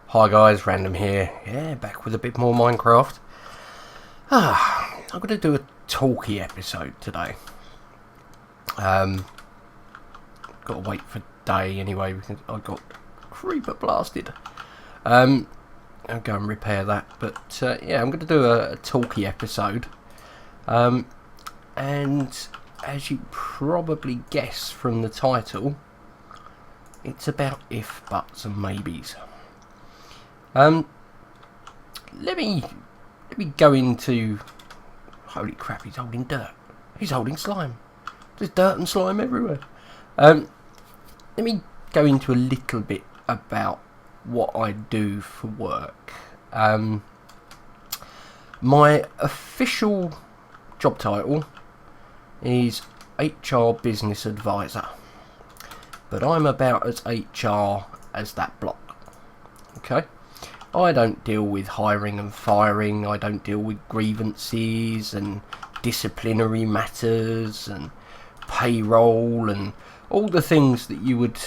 Hi guys, Random here. Yeah, back with a bit more Minecraft. I'm going to do a talky episode today. Got to wait for day anyway because I got creeper blasted. I'll go and repair that. But yeah, I'm going to do a talky episode. And as you probably guess from the title, it's about if, buts and maybes. Let me go into... Holy crap, he's holding dirt. He's holding slime. There's dirt and slime everywhere. Let me go into a little bit about what I do for work. My official job title is HR Business Advisor. But I'm about as HR as that block. Okay? I don't deal with hiring and firing. I don't deal with grievances and disciplinary matters and payroll and all the things that you would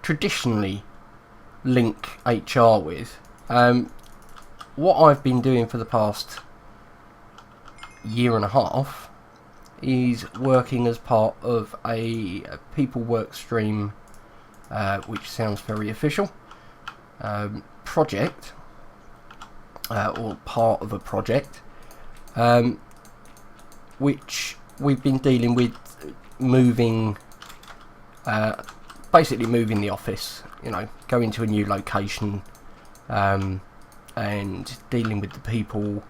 traditionally link HR with. What I've been doing for the past year and a half is working as part of a people work stream, which sounds very official, project, or part of a project, which we've been dealing with moving, basically moving the office, going to a new location, and dealing with the people,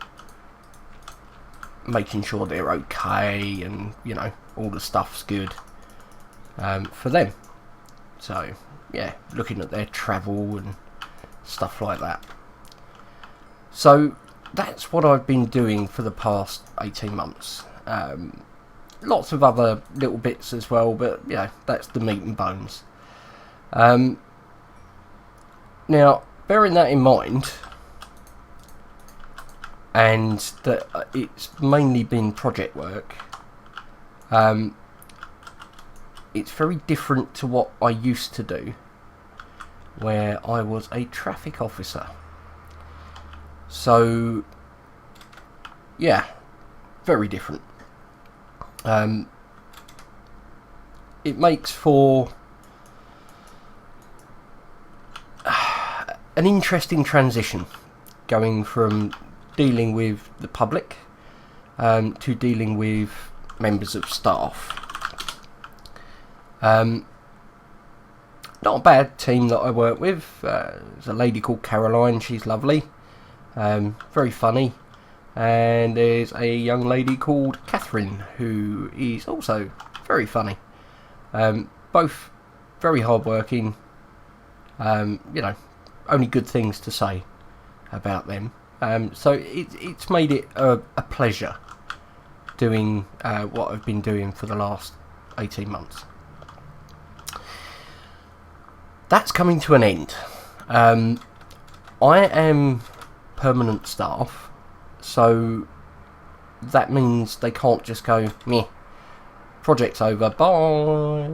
making sure they're okay, and all the stuff's good for them. So yeah, looking at their travel and stuff like that. So that's what I've been doing for the past 18 months. Lots of other little bits as well, but that's the meat and bones. Now, bearing that in mind, and that it's mainly been project work, it's very different to what I used to do, where I was a traffic officer. So yeah, very different. It makes for an interesting transition, going from dealing with the public to dealing with members of staff. Not a bad team that I work with. There's a lady called Caroline, she's lovely, very funny, and there's a young lady called Catherine who is also very funny. Both very hardworking, only good things to say about them. So it's made it a pleasure doing what I've been doing for the last 18 months. That's coming to an end. I am permanent staff, so that means they can't just go, meh, project's over, bye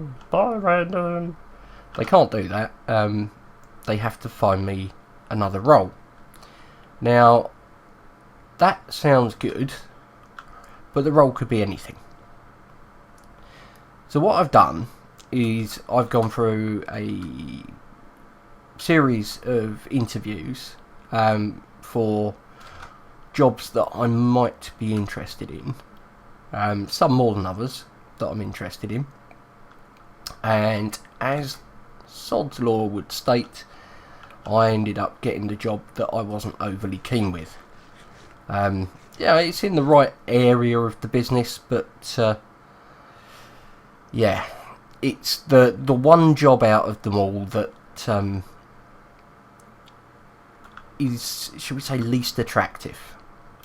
Random. They can't do that. They have to find me another role. Now, that sounds good, but the role could be anything. So what I've done is I've gone through a series of interviews for jobs that I might be interested in, some more than others that I'm interested in, and as Sod's Law would state, I ended up getting the job that I wasn't overly keen with. It's in the right area of the business, but it's the one job out of them all that is, should we say, least attractive.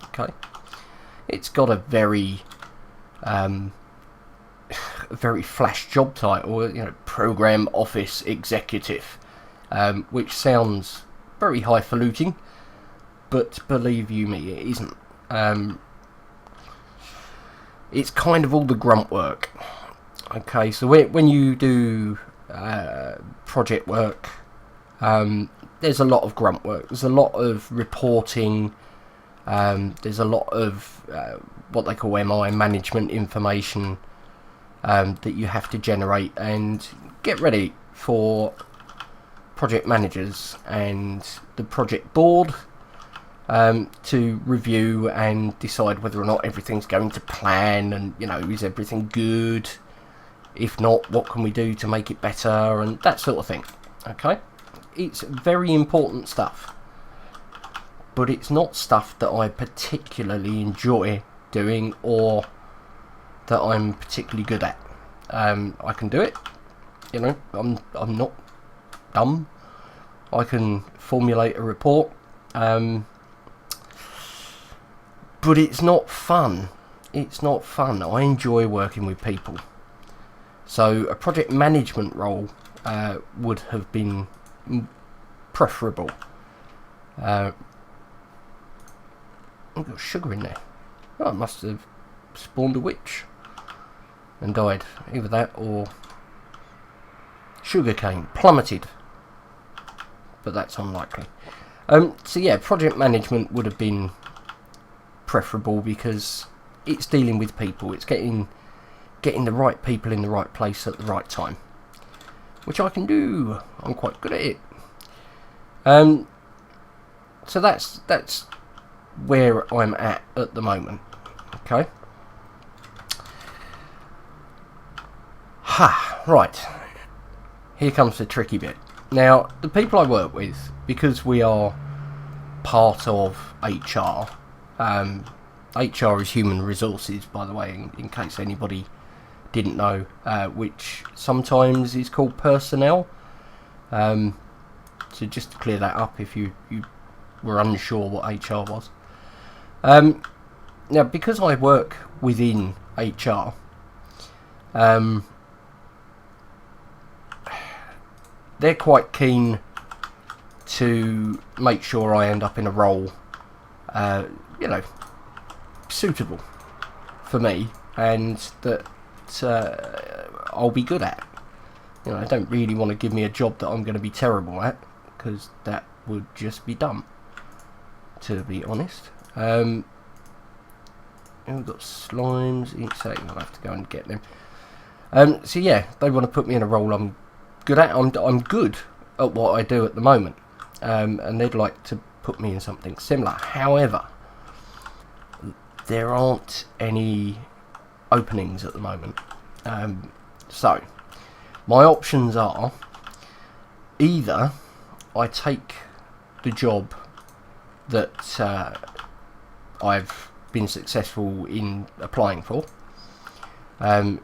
Okay, it's got a very flash job title, program office executive, which sounds very highfalutin, but believe you me, it isn't. It's kind of all the grunt work. Okay, so when you do project work, there's a lot of grunt work. There's a lot of reporting. There's a lot of what they call MI, management information, that you have to generate and get ready for project managers and the project board to review and decide whether or not everything's going to plan, and is everything good? If not, what can we do to make it better, and that sort of thing. Okay, it's very important stuff, but it's not stuff that I particularly enjoy doing or that I'm particularly good at. I can do it, I'm not dumb. I can formulate a report, but it's not fun. It's not fun. I enjoy working with people. So a project management role would have been preferable. I've got sugar in there. Oh, I must have spawned a witch and died. Either that or sugarcane plummeted. But that's unlikely. So yeah, project management would have been preferable because it's dealing with people. It's getting the right people in the right place at the right time, which I can do. I'm quite good at it. So that's where I'm at the moment. Okay. Right. Here comes the tricky bit. Now, the people I work with, because we are part of HR, HR is human resources, by the way, in case anybody didn't know, which sometimes is called personnel. So just to clear that up if you were unsure what HR was. Now, because I work within HR, they're quite keen to make sure I end up in a role, suitable for me and that I'll be good at. I don't really want to give me a job that I'm going to be terrible at, because that would just be dumb, to be honest. And we've got slimes each second. I'll have to go and get them. So yeah, they want to put me in a role I'm good at. I'm good at what I do at the moment, and they'd like to put me in something similar. However, there aren't any openings at the moment. So my options are either I take the job that I've been successful in applying for,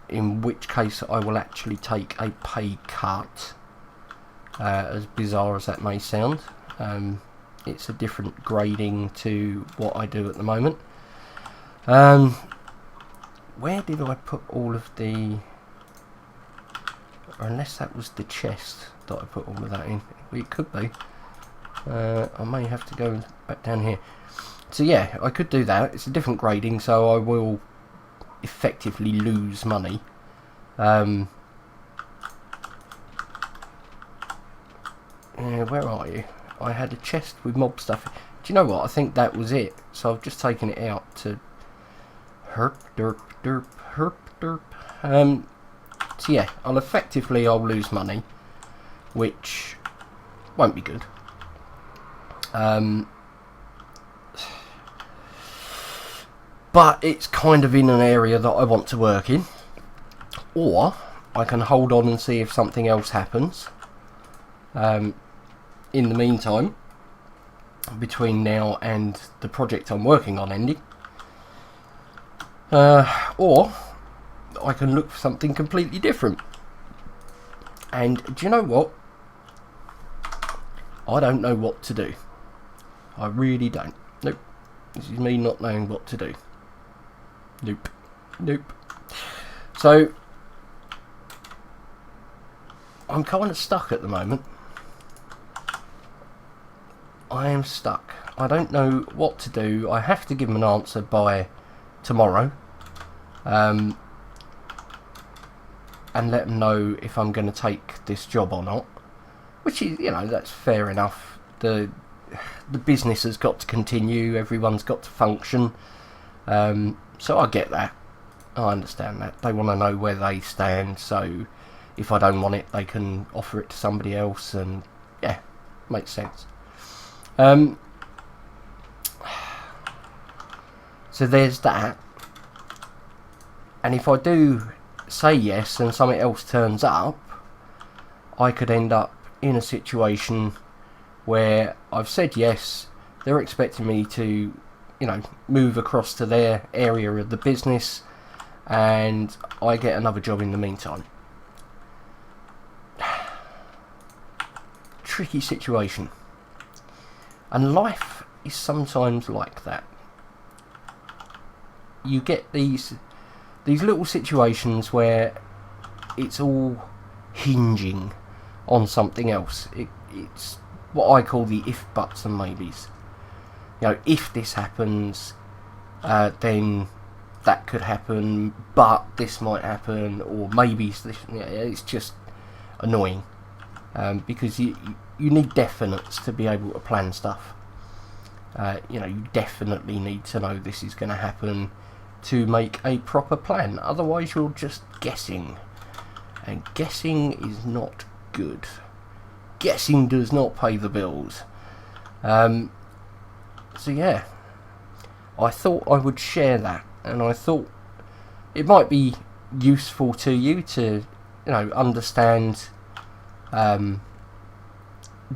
in which case I will actually take a pay cut, as bizarre as that may sound. It's a different grading to what I do at the moment. Where did I put all of the... Or unless that was the chest that I put all of that in. It could be. I may have to go back down here. So yeah, I could do that. It's a different grading, so I will effectively lose money. Where are you? I had a chest with mob stuff. Do you know what? I think that was it. So I've just taken it out to herp derp derp herp derp. So yeah, I'll lose money, which won't be good. But it's kind of in an area that I want to work in. Or I can hold on and see if something else happens. In the meantime, between now and the project I'm working on ending. Or I can look for something completely different. And do you know what? I don't know what to do. I really don't. Nope. This is me not knowing what to do. Nope. Nope. So I'm kind of stuck at the moment. I am stuck. I don't know what to do. I have to give them an answer by tomorrow. And let them know if I'm going to take this job or not. Which is, that's fair enough. the business has got to continue, everyone's got to function. So I get that. I understand that. They want to know where they stand, so if I don't want it, they can offer it to somebody else, and yeah, makes sense. So there's that. And if I do say yes and something else turns up, I could end up in a situation where I've said yes, they're expecting me to, you know, move across to their area of the business, and I get another job in the meantime. Tricky situation. And life is sometimes like that. You get these little situations where it's all hinging on something else. It's what I call the if, buts and maybes. You know, if this happens, then that could happen, but this might happen, or maybe this. It's just annoying, because you need definites to be able to plan stuff. You know, you definitely need to know this is going to happen to make a proper plan. Otherwise, you're just guessing, and guessing is not good. Guessing does not pay the bills. So yeah, I thought I would share that, and I thought it might be useful to you to, you know, understand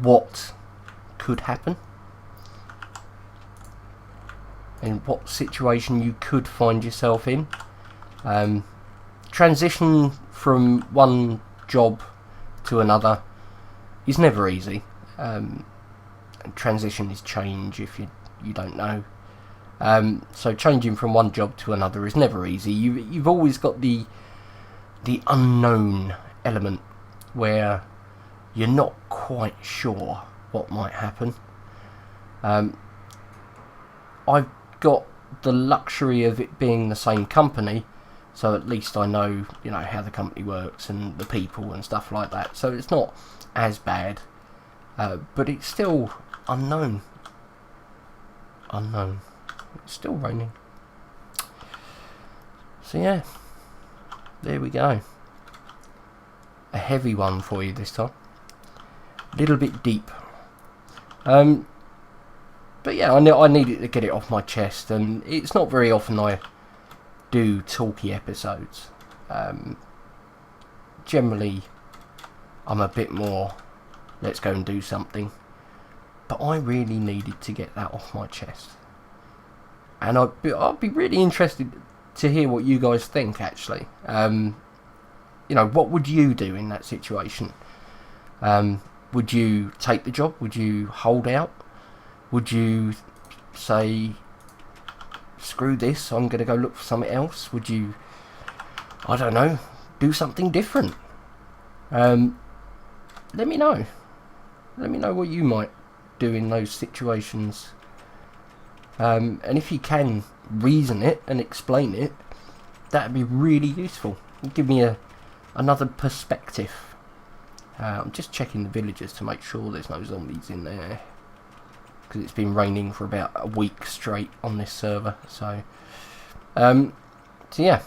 what could happen and what situation you could find yourself in. Transition from one job to another is never easy. Transition is change, if you don't know. So changing from one job to another is never easy. You've always got the unknown element where you're not quite sure what might happen. I've got the luxury of it being the same company, so at least I know, you know, how the company works and the people and stuff like that. So it's not as bad, but it's still unknown. It's still raining. So yeah, there we go. A heavy one for you this time. A little bit deep. But yeah, I needed to get it off my chest, and it's not very often I do talky episodes. Generally, I'm a bit more, let's go and do something. But I really needed to get that off my chest. And I'd be really interested to hear what you guys think, actually. You know, what would you do in that situation? Would you take the job? Would you hold out? Would you say, screw this, I'm going to go look for something else? Would you, I don't know, do something different? Let me know. Let me know what you might do in those situations. And if you can reason it and explain it, that'd be really useful. It'd give me another perspective. I'm just checking the villagers to make sure there's no zombies in there, because it's been raining for about a week straight on this server. So yeah,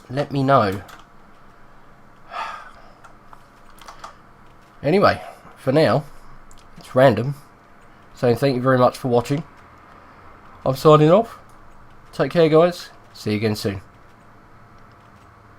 let me know. Anyway, for now, it's random. So thank you very much for watching. I'm signing off. Take care, guys. See you again soon.